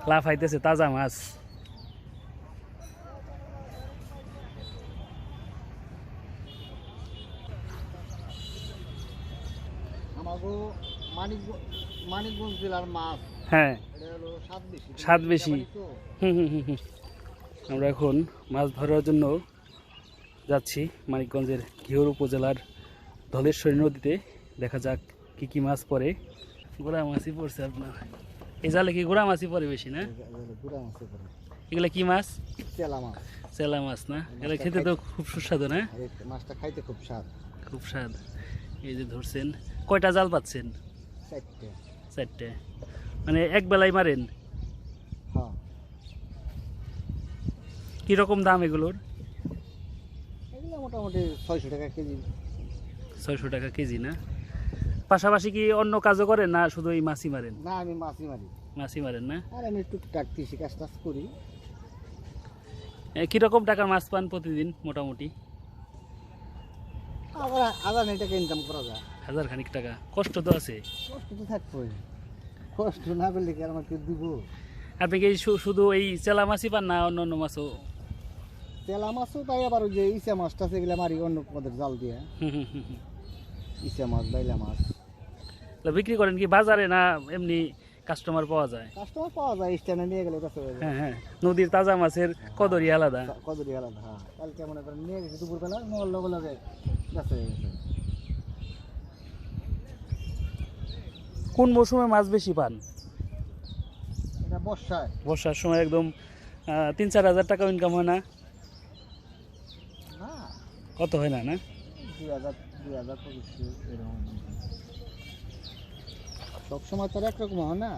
লাফাইতেছে তাজা মাছ। মানিকগঞ্জ জেলার মাছ, হ্যাঁ স্বাদ বেশি। তো আমরা এখন মাছ ধরার জন্য যাচ্ছি মানিকগঞ্জের ঘিওর উপজেলার ধলেশ্বরী নদীতে। দেখা যাক কি কি মাছ পড়ে। গোড়া মাছই পড়ছে আপনার এই জালে, কি গোড়া মাছই পড়ে বেশি না? এগুলা কি মাছ? চেলা মাছ। চেলা মাছ না? এগুলো খেতে তো খুব সুস্বাদু না? মাছটা খাইতে খুব স্বাদ। খুব স্বাদ। এই যে ধরছেন, কয়টা জাল পাচ্ছেন? 4টে। 4টে, মানে এক বেলায় মারেন? হ্যাঁ। কিরকম দাম এগুলোর? এগুলো মোটামুটি 600 টাকা কেজি। 600 টাকা কেজি না? পাশাপাশি কি অন্য কাজও করেন না শুধু এই মাছই মারেন? না, আমি মাছই মারি। মাছই মারেন না? আর আমি টুকটাক কৃষি কাজ টাজ করি। কিরকম টাকার মাছ পান প্রতিদিন মোটামুটি? আবার 1000 টাকা ইনকাম করা যায়। 1000 খানিক টাকা। কষ্ট তো আছে? কষ্ট তো থাকবেই, কষ্ট না করলে কি আর আমাকে দিব? আপনি কি শুধু এই চেলা মাছই পান না অন্য অন্য মাছও? তেলা মাছও পাই, আবার ওই যে ইচা মাছটা সেগুলো মারি অন্য পদের জাল দিয়ে। ইচা মাছ, বাইলা মাছ। বিক্রি করেন কি বাজারে না এমনি কাস্টমার পাওয়া যায়? কাস্টমার পাওয়া যায়, স্ট্যান্ডে নিয়ে গেলে কাছে হ্যাঁ হ্যাঁ, নদীর তাজা মাছের কদরই আলাদা। কদরি আলাদা। হ্যাঁ, কালকে মনে করেন নিয়ে গেছি দুপুরবেলা, মোবাইল লগে লগে কাছে হয়ে গেছে। কোন মৌসুমে মাছ বেশি পান? এটা বর্ষায়। বর্ষার সময় একদম 3-4 হাজার টাকা ইনকাম হয় না? না, কত হয় না? না 2000-2500 এরকম। সবসময় তো আর একরকম হয় না,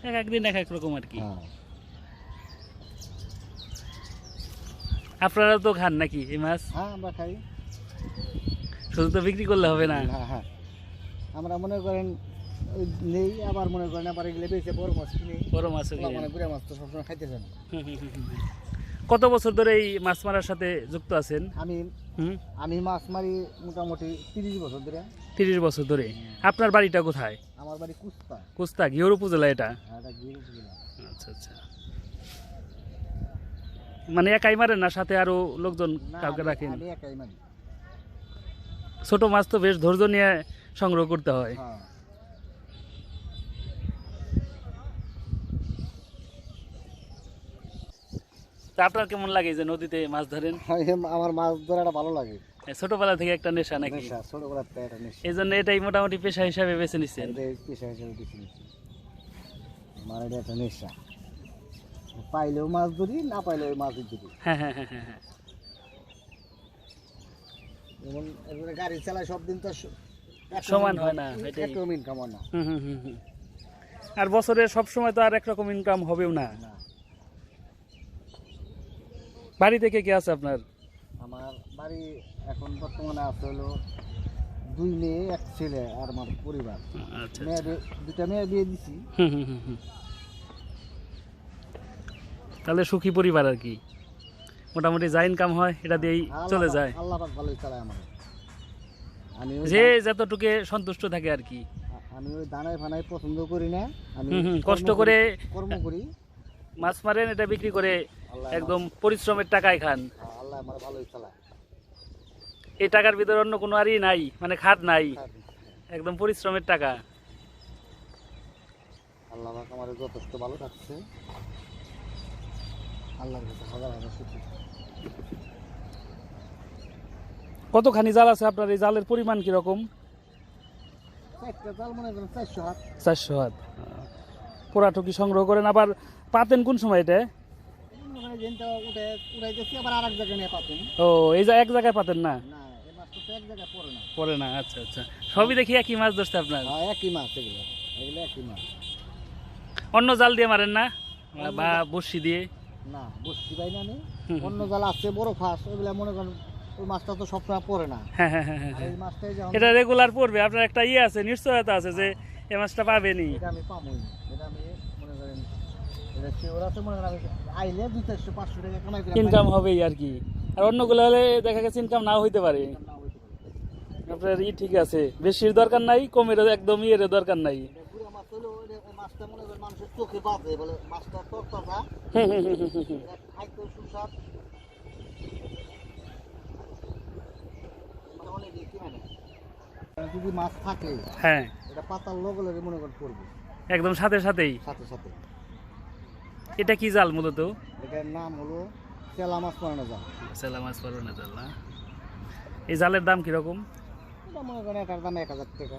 এক একদিন এক এক রকম আর কি। হ্যাঁ। আপনারা তো খান নাকি এই মাছ? হ্যাঁ, আমরা খাই। শুধু তো বিক্রি করলে হবে না। হ্যাঁ হ্যাঁ, আমরা মনে করেন ওই নেই, আবার মনে করেন আবার এগুলো বেশি বড় মাছ কিনি। বড় মাছও কিনেন? মানে গুড়া মাছ তো সবসময় খাইতে চান। কত বছর ধরে এই মাছ মারার সাথে যুক্ত আছেন? আমি মাছ মারি মোটামুটি 30 বছর ধরে। 30 বছর ধরে। আপনার বাড়িটা কোথায়? আমার বাড়ি কুস্তা। কুস্তা, ঘিওর উপজেলা এটা? হ্যাঁ, এটা ঘিওর উপজেলা। আচ্ছা আচ্ছা, মানে একাই মারেন না সাথে আরো লোকজন কাউকে রাখেন? আমি একাই মারি। ছোট মাছ তো বেশ ধৈর্য নিয়ে সংগ্রহ করতে হয়। হ্যাঁ। তা আপনার কেমন লাগে যে নদীতে মাছ ধরেন? আমার মাছ ধরাটা ভালো লাগে। ছোটবেলা থেকে একটা নেশা নাকি? নেশা, ছোটবেলার থেকে একটা নেশা। এই জন্য এটাই মোটামুটি পেশা হিসাবে বেছে নিচ্ছেন? এটাই পেশা হিসেবে বেছে নিচ্ছি। আমার এটা একটা নেশা, পাইলেও মাছ ধরি, না পাইলেও মাছ ধরি। হ্যাঁ হ্যাঁ হ্যাঁ হ্যাঁ। যেমন গাড়ি চালায় সব দিন তো সমান হয় না, একরকম ইনকাম হয় না। আর বছরে সব সময় তো আর একরকম ইনকাম হবেও না। বাড়ি থেকে কে আছে আপনার? আমার বাড়ি এখন বর্তমানে আছে হলো 2 মেয়ে 1 ছেলে আর আমার পরিবার। আচ্ছা, দুটা মেয়ে বিয়ে দিছি। তাহলে সুখী পরিবার আর কি, মোটামুটি যা ইনকাম হয় এটা দিয়েই চলে যায়। আল্লাহ পাক ভালোই চালায় আমার। আমি যে যতটুকু সন্তুষ্ট থাকে আর কি। আমি ওই দানাই ফানাই পছন্দ করি না, আমি কষ্ট করে কর্ম করি। মাছ মারেন, এটা বিক্রি করে একদম পরিশ্রমের টাকায় খান। আল্লাহ আমার ভালোই চালায়। এই টাকার ভিতরে অন্য কোনো আরই নাই, মানে খাত নাই, একদম পরিশ্রমের টাকা। আল্লাহ পাক আমার যথেষ্ট ভালো রাখছে, আল্লাহর কাছে হাজার হাজার শুকরিয়া। কতখানি জাল আছে আপনার? এই জালের পরিমাণ কিরকম? 4টা জাল মনে করেন 400 হাত। 400 হাত। পোড়াটুকি সংগ্রহ করেন, আবার পাতেন কোন সময় এটা? উঠাইতেছি আবার আরেক জায়গায় নিয়ে পাতেন। ও, এই যে এক জায়গায় পাতেন না? না, এই মাছটা তো এক জায়গায় পড়ে না। পড়ে না, আচ্ছা আচ্ছা। সবই দেখি একই মাছ ধরছে আপনার? হ্যাঁ, একই মাছ এগুলো, এগুলো একই মাছ। অন্য জাল দিয়ে মারেন না, বা বড়শি দিয়ে? না, বসছি পাই না আমি। অন্য জাল আছে বড় ফাঁস, ওইগুলা মনে করেন ওই মাছটা তো সবসময় পড়ে না। হ্যাঁ হ্যাঁ হ্যাঁ। এই মাছটাই যখন এটা রেগুলার পড়বে, আপনার একটা ইয়ে আছে, নিশ্চয়তা আছে যে এই মাছটা পাবেনি। এটা আমি পাবোই, এটা আমি মনে করেন এটা শিওর আছে, মনে করেন আমি আইলে 200-500 টাকা কামাই করে ইনকাম হবেই আর কি। আর অন্যগুলো হলে দেখা গেছে ইনকাম নাও হইতে পারে। আপনার ঠিক আছে, বেশির দরকার নাই, কমের একদম ইয়ের দরকার নাই। গুড়া মাছ হলো ওই মাছটা মনে করেন মানুষের চোখে বাজে বলে মাছটা তরতাজা খাইতে সুস্বাদ মানে অনেক কি মানে যদি মাছ থাকে হ্যাঁ এটা পাতার লগে লগে মনে করেন পড়বে একদম সাথে সাথেই। সাথে সাথে। এটা কি জাল মূলত? এটার নাম হলো চেলা মাছ পালানো জাল। সেলা মাছ পালনের জাল না? এই জালের দাম কিরকম? এটা মনে করেন এটার দাম 1000 টাকা।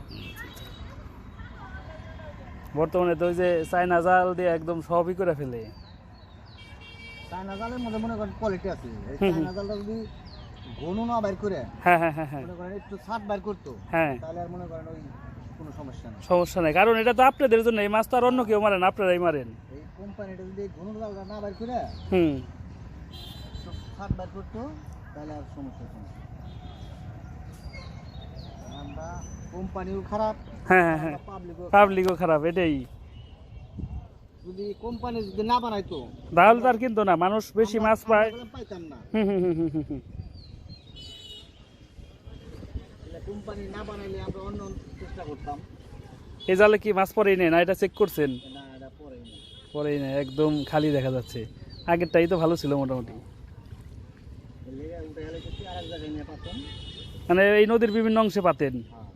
বর্তমানে তো ওই যে চায়না জাল দিয়ে একদম সবই করে ফেলে। চায়না জালের মধ্যে মনে করেন কোয়ালিটি আছে। এই চায়না জালটা যদি ঘন না বাইর করে হ্যাঁ হ্যাঁ হ্যাঁ হ্যাঁ মনে করেন একটু ছাট বাইর করতো হ্যাঁ, তাহলে আর মনে করেন ওই কোনো সমস্যা নেই। সমস্যা নেই, কারণ এটা তো আপনাদের জন্য। এই মাছ তো আর অন্য কেউ মারেন, আপনারাই মারেন। এই কোম্পানিটা যদি ঘন জালটা না বাইর করে হুম, একটু ছাট বাইর করতো তাহলে আর সমস্যা নেই। আমরা কোম্পানিও খারাপ, হ্যাঁ হ্যাঁ হ্যাঁ, পাবলিকও খারাপ। এটাই, যদি কোম্পানি যদি না বানাইতো তাহলে তো আর কিন্তু না, মানুষ বেশি মাছ পায়। পাইতাম না। হুম হুম হুম হুম হুম। কোম্পানি না বানাইলে আমরা অন্য চেষ্টা করতাম। এই জালে কি মাছ পরেই নেই না? এটা চেক করছেন? না এটা পরেই না। পরেই নেই, একদম খালি দেখা যাচ্ছে। আগেরটাই তো ভালো ছিল মোটামুটি। লেগে উঠে গেলে কিছু আরেক জায়গায় নিয়ে পাতাম। মানে এই নদীর বিভিন্ন অংশে পাতেন। হ্যাঁ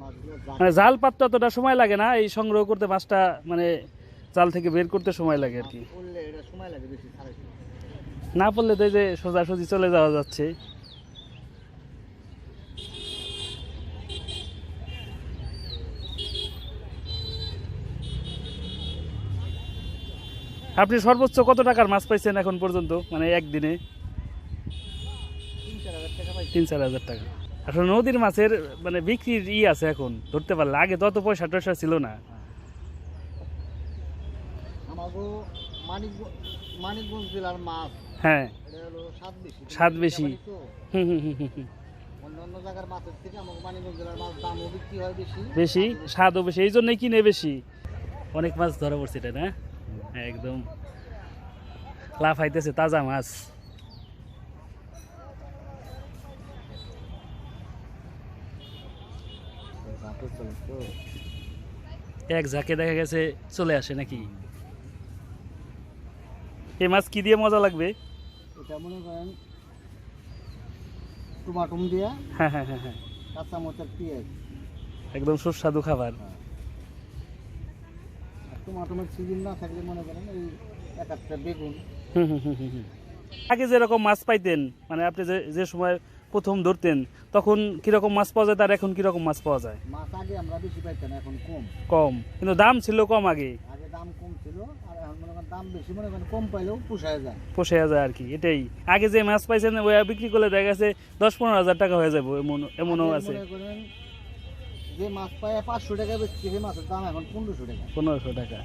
মাছগুলো মানে জাল পাততে অতটা সময় লাগে না, এই সংগ্রহ করতে মাছটা মানে জাল থেকে বের করতে সময় লাগে আর কি। করলে এটা সময় লাগে বেশি ছাড়াইতে। না পড়লে তো এই যে সোজাসুজি চলে যাওয়া যাচ্ছে। আপনি সর্বোচ্চ কত টাকার মাছ পাইছেন এখন পর্যন্ত, মানে একদিনে? 3-4 হাজার টাকা পাইছি। 3-4 হাজার টাকা। আসলে নদীর মাছের মানে বিক্রির আছে এখন, ধরতে পারলে। আগে তত পয়সা টয়সা ছিল না। আমাগো মানিকগঞ্জ জেলার মাছ হ্যাঁ, এটা হলো স্বাদ বেশি। স্বাদ বেশি। তো হুম হুম হুম হুম হুম। অন্যান্য জায়গার মাছের থেকে আমাকে মানিকগঞ্জ জেলার মাছ দামও বিক্রি হয় বেশি। বেশি, স্বাদও বেশি, এই জন্যই কিনে বেশি। অনেক মাছ ধরা পড়ছে এটা না, একদম লাফাইতেছে তাজা মাছ। রাতে চলে তো। এক ঝাঁকে দেখা গেছে চলে আসে নাকি? এই মাছ কি দিয়ে মজা লাগবে? এটা মনে করেন টমাটম দিয়া হ্যাঁ হ্যাঁ হ্যাঁ হ্যাঁ, কাঁচা মরিচের পেঁয়াজ একদম সুস্বাদু খাবার। আর টমাটমের সিজন না থাকলে মনে করেন এই এক একটা বেগুন। হুম হুম হুম হুম হুম। আগে যেরকম মাছ পাইতেন, মানে আপনি যে যে সময় প্রথম ধরতেন তখন কিরকম মাছ পাওয়া যায়, আর এখন কিরকম মাছ পাওয়া যায়? মাছ আগে আমরা বেশি পাইতাম, এখন কম। কম, কিন্তু দাম ছিল কম আগে। আগে দাম কম ছিল আর এখন মনে করেন দাম বেশি, মনে করেন কম পাইলেও পোষায় যায়। পোষায় যায় আর কি। এটাই, আগে যে মাছ পাইছেন ওই বিক্রি করলে দেখা গেছে 10-15 হাজার টাকা হয়ে যাবে, এমনও আগে আছে। মনে করেন যে মাছ পায় 500 টাকা বেচছে, সেই মাছের দাম এখন 1500 টাকা। 1500 টাকা।